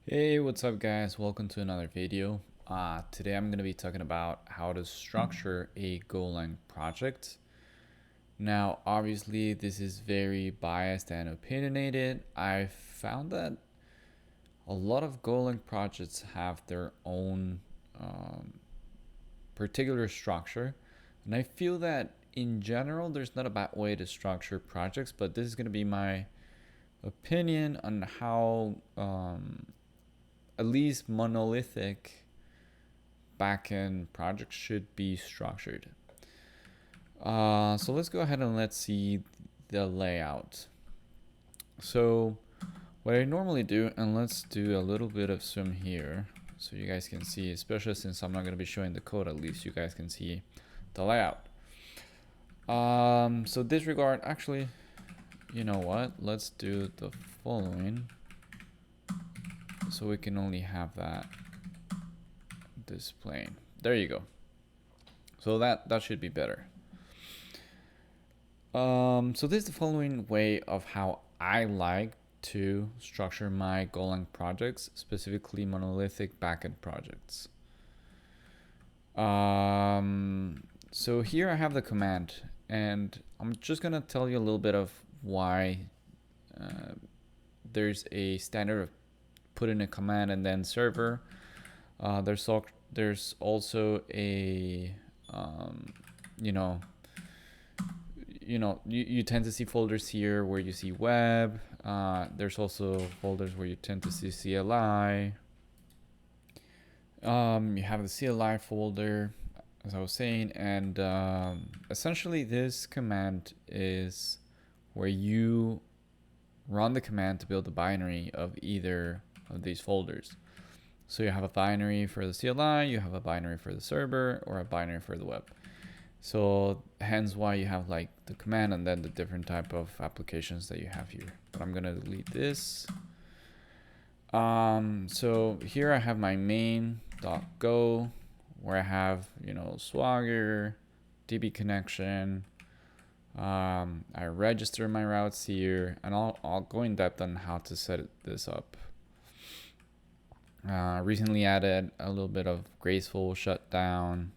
Hey, what's up guys? Welcome to another video. Today I'm going to be talking about how to structure a Golang project. Now, obviously this is very biased and opinionated. I found that a lot of Golang projects have their own um, particular structure. And I feel that in general there's not a bad way to structure projects, but this is going to be my opinion on how at least monolithic backend projects should be structured. So let's go ahead and let's see the layout. So what I normally do, and let's do a little bit of zoom here so you guys can see, especially since I'm not going to be showing the code, at least you guys can see the layout. So disregard, actually, you know what? Let's do the following so we can only have that displaying. There you go. So that should be better. So this is the following way of how I like to structure my Golang projects, specifically monolithic backend projects. So here I have the command, and I'm just gonna tell you a little bit of why there's a standard of putting a command and then server. There's also a you tend to see folders here where you see web. There's also folders where you tend to see CLI. You have the CLI folder, as I was saying, and essentially this command is where you run the command to build a binary of either of these folders. So you have a binary for the CLI, you have a binary for the server, or a binary for the web. So hence why you have like the command and then the different type of applications that you have here. But I'm gonna delete this. So here I have my main.go where I have, Swagger, DB connection. I register my routes here, and I'll go in depth on how to set this up. Recently added a little bit of graceful shutdown.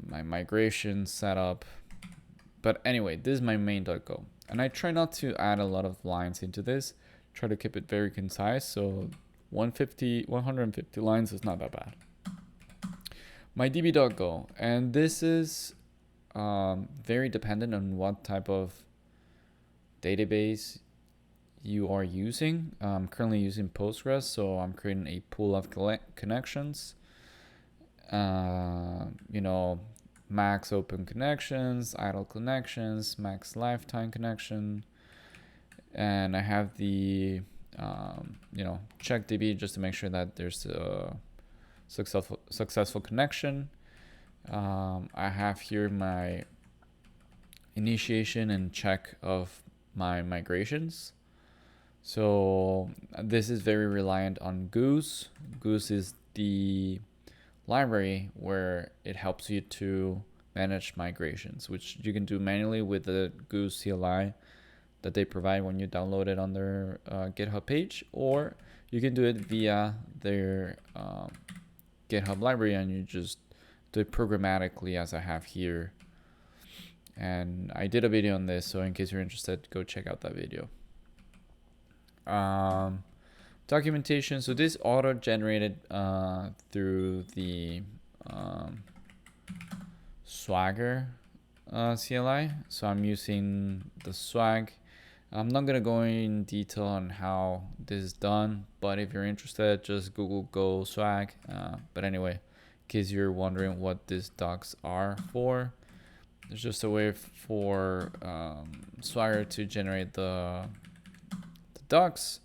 My migration setup. But anyway, this is my main.go. And I try not to add a lot of lines into this. Try to keep it very concise. So 150 lines is not that bad. My db.go. And this is very dependent on what type of database you are using. I'm currently using Postgres, so I'm creating a pool of connections. Max open connections, idle connections, max lifetime connection, and I have the check DB just to make sure that there's a successful connection. I have here my initiation and check of my migrations. So this is very reliant on Goose. Goose is the library where it helps you to manage migrations, which you can do manually with the Goose CLI that they provide when you download it on their GitHub page, or you can do it via their GitHub library and you just do it programmatically, as I have here. And I did a video on this, so in case you're interested, go check out that video. Documentation. So this auto-generated through the Swagger CLI. So I'm using the Swag. I'm not gonna go in detail on how this is done, but if you're interested, just Google Go Swag. But anyway, in case you're wondering what these docs are for, there's just a way for Swagger to generate the docs,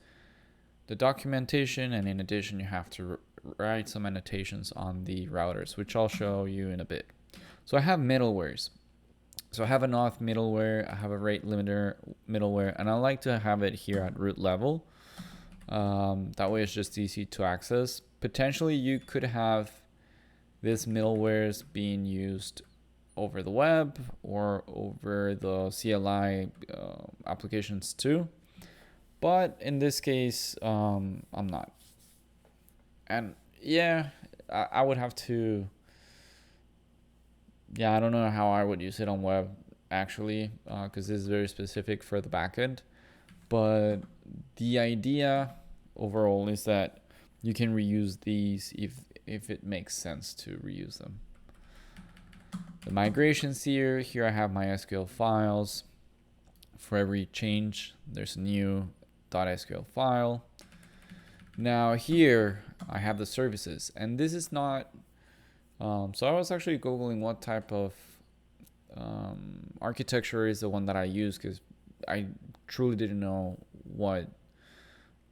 the documentation, and in addition you have to write some annotations on the routers, which I'll show you in a bit. So I have middlewares. So I have an auth middleware, I have a rate limiter middleware, and I like to have it here at root level. That way it's just easy to access. Potentially you could have this middlewares being used over the web or over the CLI applications too. But in this case, I'm not. And yeah, I would have to. Yeah, I don't know how I would use it on web actually, because this is very specific for the backend. But the idea overall is that you can reuse these if it makes sense to reuse them. The migrations here I have my SQL files. For every change, there's a new .sql file. Now here I have the services, and this is not. So I was actually googling what type of architecture is the one that I use, because I truly didn't know what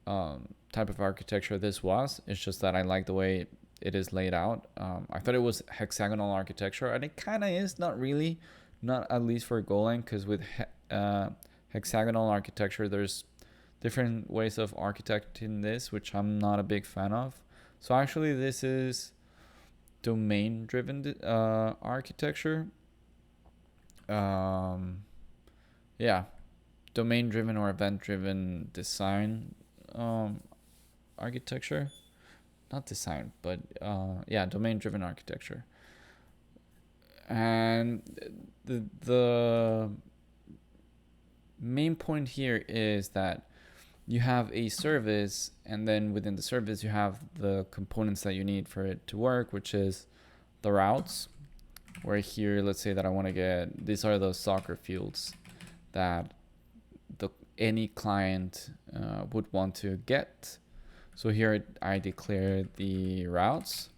type of architecture this was. It's just that I like the way it is laid out. I thought it was hexagonal architecture, and it kind of is. Not really, not at least for Golang, because with hexagonal architecture, there's different ways of architecting this, which I'm not a big fan of. So actually, this is domain-driven architecture. Yeah, domain-driven or event-driven design architecture. Not design, but yeah, domain-driven architecture. And the main point here is that you have a service, and then within the service you have the components that you need for it to work, which is the routes. Where here, let's say that I want to get, these are the soccer fields that any client would want to get. So here I declare the routes.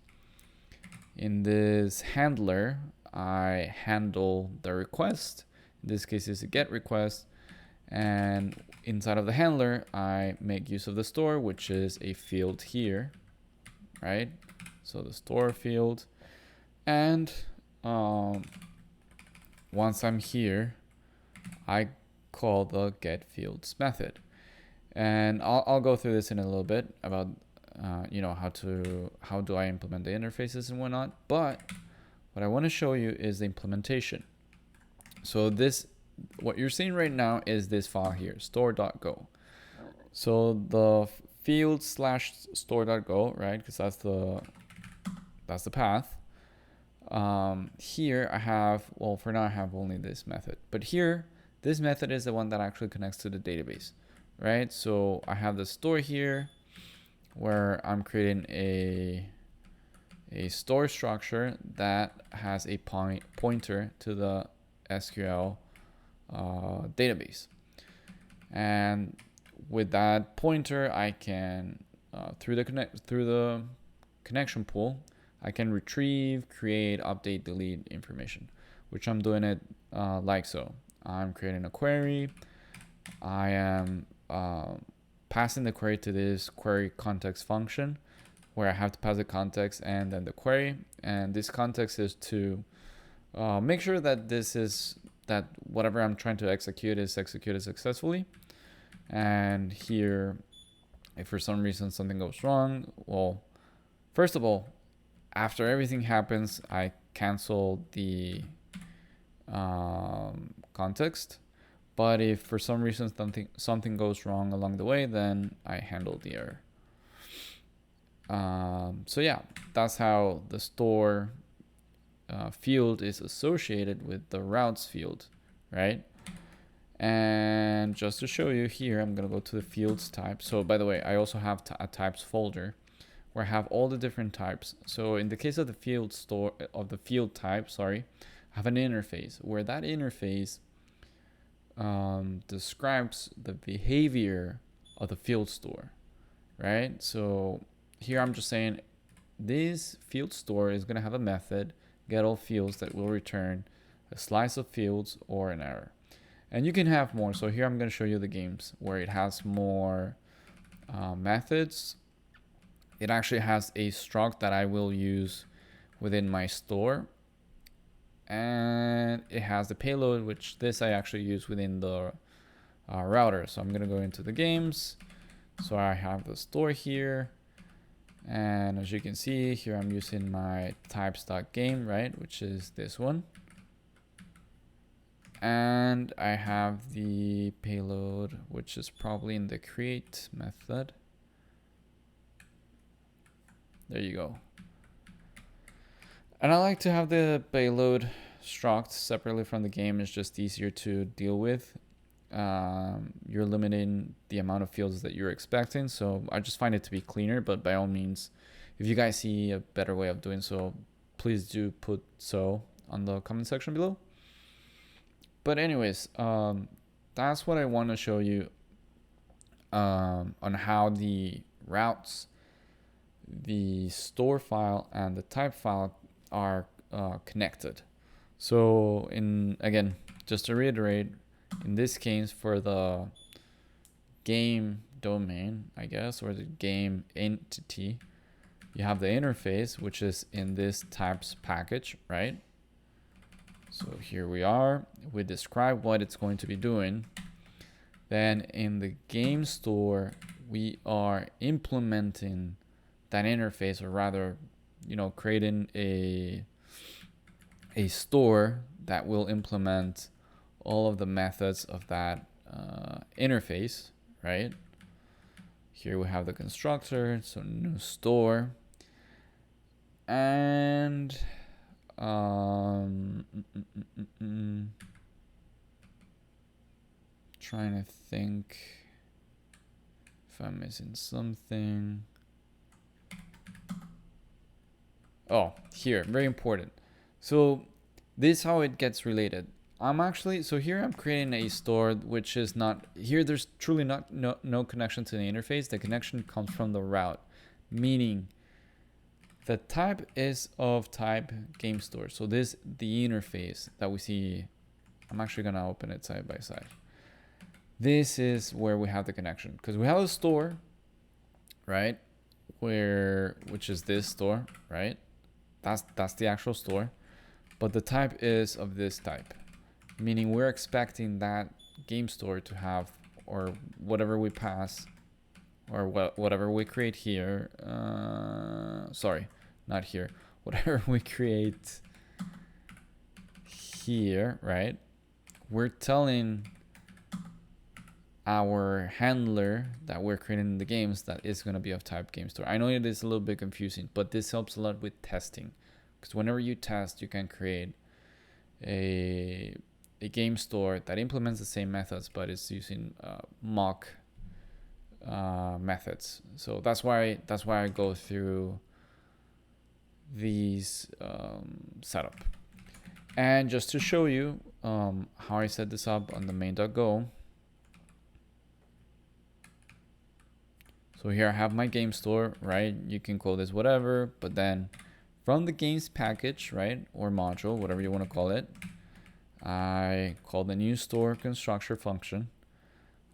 In this handler, I handle the request. In this case, it's a GET request. And inside of the handler, I make use of the store, which is a field here, right? So the store field. And once I'm here, I call the getFields method. And I'll go through this in a little bit about how do I implement the interfaces and whatnot. But what I want to show you is the implementation. So what you're seeing right now is this file here, store.go. So the field /store.go, right? Because that's the path. Here I have, well, for now I have only this method, but here this method is the one that actually connects to the database, right? So I have the store here where I'm creating a store structure that has a pointer to the SQL database. And with that pointer, I can through the connection pool, I can retrieve, create, update, delete information, which I'm doing it like so. I'm creating a query. I am passing the query to this query context function, where I have to pass the context and then the query. And this context is to make sure that that whatever I'm trying to execute is executed successfully. And here, if for some reason something goes wrong, well, first of all, after everything happens, I cancel the context. But if for some reason something goes wrong along the way, then I handle the error. So yeah, that's how the store field is associated with the routes field, right? And just to show you here, I'm gonna go to the fields type. So by the way, I also have a types folder where I have all the different types. So in the case of the field type, I have an interface where that interface describes the behavior of the field store, right? So here I'm just saying this field store is going to have a method, get all fields, that will return a slice of fields or an error. And you can have more. So here I'm going to show you the games where it has more methods. It actually has a struct that I will use within my store. And it has the payload, which this I actually use within the router. So I'm going to go into the games. So I have the store here. And as you can see here, I'm using my types.game, right? Which is this one. And I have the payload, which is probably in the create method. There you go. And I like to have the payload struct separately from the game. It's just easier to deal with. You're limiting the amount of fields that you're expecting, so I just find it to be cleaner. But by all means, if you guys see a better way of doing so, please do put so on the comment section below. But anyways, that's what I want to show you on how the routes, the store file, and the type file are connected. So again, just to reiterate, in this case, for the game domain, I guess, or the game entity, you have the interface, which is in this types package, right? So here we are. We describe what it's going to be doing. Then in the game store, we are implementing that interface, or rather, creating a store that will implement all of the methods of that interface, right? Here we have the constructor, so new store, and trying to think if I'm missing something. Oh, here, very important. So this is how it gets related. So here I'm creating a store which is not, here there's truly no connection to the interface. The connection comes from the route, meaning the type is of type game store. So the interface that we see, I'm actually gonna open it side by side. This is where we have the connection, because we have a store, right? Which is this store, right? That's the actual store, but the type is of this type, meaning we're expecting that game store to have, or whatever we pass, or whatever we create here. Sorry, not here. Whatever we create here, right? We're telling our handler that we're creating in the games that is going to be of type game store. I know it is a little bit confusing, but this helps a lot with testing, because whenever you test, you can create a game store that implements the same methods, but it's using mock methods. So that's why I go through these setup. And just to show you how I set this up on the main.go. So here I have my game store, right? You can call this whatever, but then from the games package, right, or module, whatever you want to call it, I call the new store constructor function.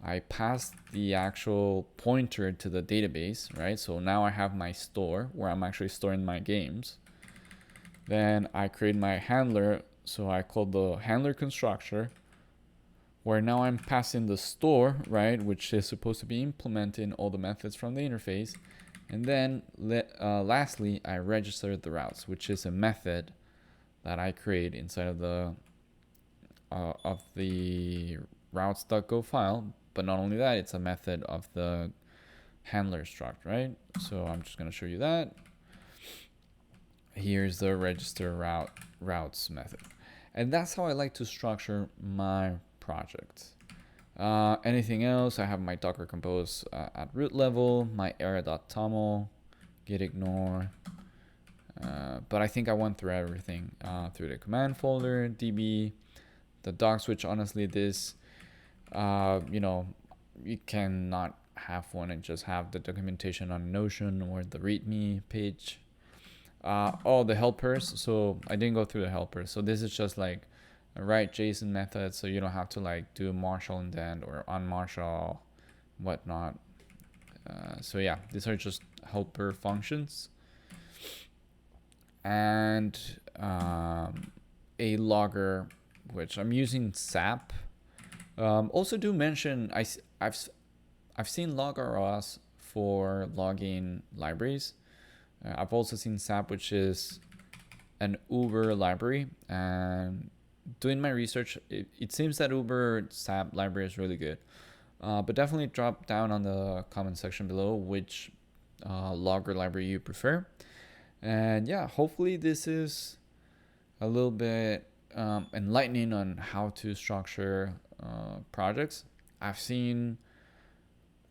I pass the actual pointer to the database, right? So now I have my store where I'm actually storing my games. Then I create my handler, so I call the handler constructor, where now I'm passing the store, right, which is supposed to be implementing all the methods from the interface. And then lastly, I register the routes, which is a method that I create inside of the routes.go file. But not only that, it's a method of the handler struct, right? So I'm just going to show you that. Here's the register routes method. And that's how I like to structure my project. Anything else? I have my Docker Compose at root level, my era.toml, git ignore. But I think I went through everything through the command folder, db, the docs, which honestly this, you cannot have one and just have the documentation on Notion or the README page. The helpers. So I didn't go through the helpers. So this is just like a write JSON method. So you don't have to like do marshal indent or unmarshal, whatnot. So yeah, these are just helper functions. And a logger, which I'm using SAP. Also do mention I've seen LogROS for logging libraries. I've also seen SAP, which is an Uber library, and doing my research, it seems that Uber SAP library is really good. But definitely drop down on the comment section below which logger library you prefer. And yeah, hopefully this is a little bit enlightening on how to structure projects. I've seen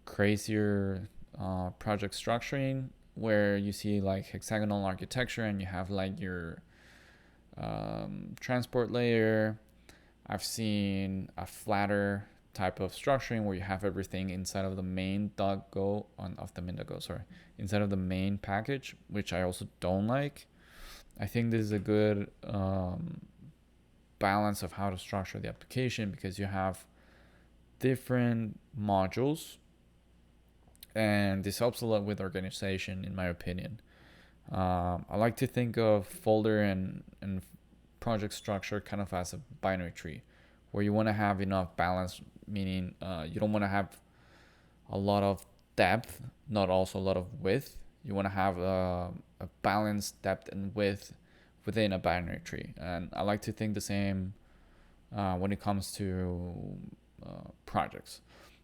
crazier project structuring where you see like hexagonal architecture and you have like your transport layer. I've seen a flatter type of structuring where you have everything inside of the main.go of the main.go, sorry, inside of the main package, which I also don't like. I think this is a good balance of how to structure the application because you have different modules, and this helps a lot with organization, in my opinion. I like to think of folder and project structure kind of as a binary tree, where you want to have enough balance, meaning you don't want to have a lot of depth, not also a lot of width. You want to have a balanced depth and width within a binary tree. And I like to think the same when it comes to projects.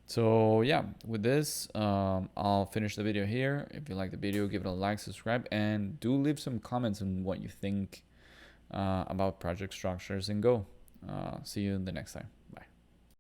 So yeah, with this, I'll finish the video here. If you like the video, give it a like, subscribe, and do leave some comments on what you think about project structures in Go. See you in the next time.